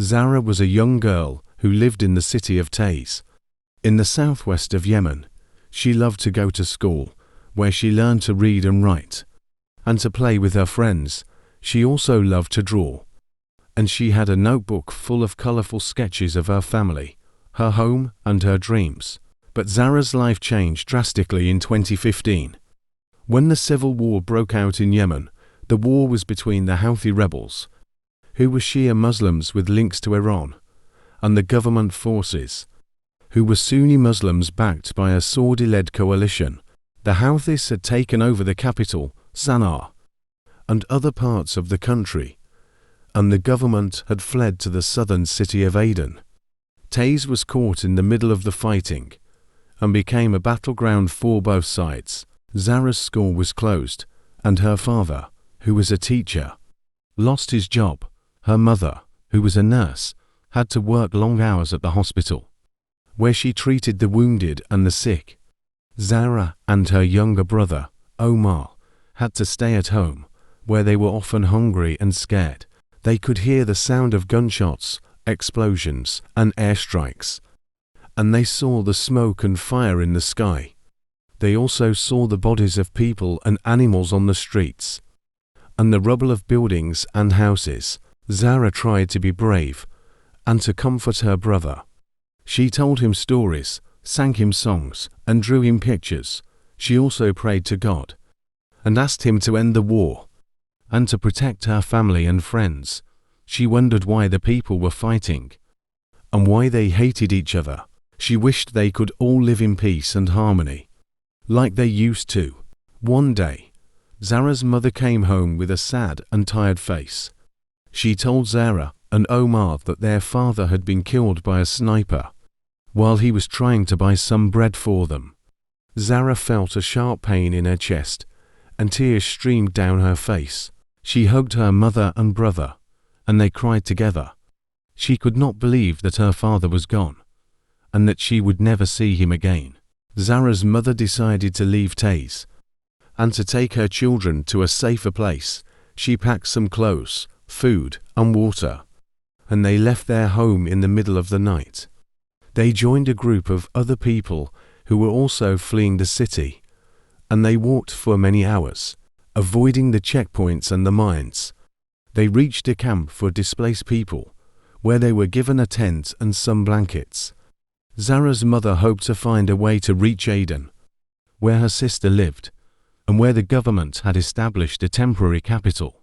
Zara was a young girl who lived in the city of Taiz, in the southwest of Yemen. She loved to go to school, where she learned to read and write, and to play with her friends. She also loved to draw, and she had a notebook full of colorful sketches of her family, her home, and her dreams. But Zara's life changed drastically in 2015. When the civil war broke out in Yemen, the war was between the Houthi rebels, who were Shia Muslims with links to Iran, and the government forces, who were Sunni Muslims backed by a Saudi-led coalition. The Houthis had taken over the capital, Zara, and other parts of the country, and the government had fled to the southern city of Aden. Taiz was caught in the middle of the fighting and became a battleground for both sides. Zara's school was closed, and her father, who was a teacher, lost his job. Her mother, who was a nurse, had to work long hours at the hospital, where she treated the wounded and the sick. Zara and her younger brother, Omar, had to stay at home, where they were often hungry and scared. They could hear the sound of gunshots, explosions, and airstrikes, and they saw the smoke and fire in the sky. They also saw the bodies of people and animals on the streets, and the rubble of buildings and houses. Zara tried to be brave and to comfort her brother. She told him stories, sang him songs, and drew him pictures. She also prayed to God and asked him to end the war and to protect her family and friends. She wondered why the people were fighting and why they hated each other. She wished they could all live in peace and harmony, like they used to. One day, Zara's mother came home with a sad and tired face. She told Zara and Omar that their father had been killed by a sniper while he was trying to buy some bread for them. Zara felt a sharp pain in her chest, and tears streamed down her face. She hugged her mother and brother, and they cried together. She could not believe that her father was gone, and that she would never see him again. Zara's mother decided to leave Taiz and to take her children to a safer place. She packed some clothes, food, and water, and they left their home in the middle of the night. They joined a group of other people who were also fleeing the city, and they walked for many hours, avoiding the checkpoints and the mines. They reached a camp for displaced people, where they were given a tent and some blankets. Zara's mother hoped to find a way to reach Aden, where her sister lived, and where the government had established a temporary capital.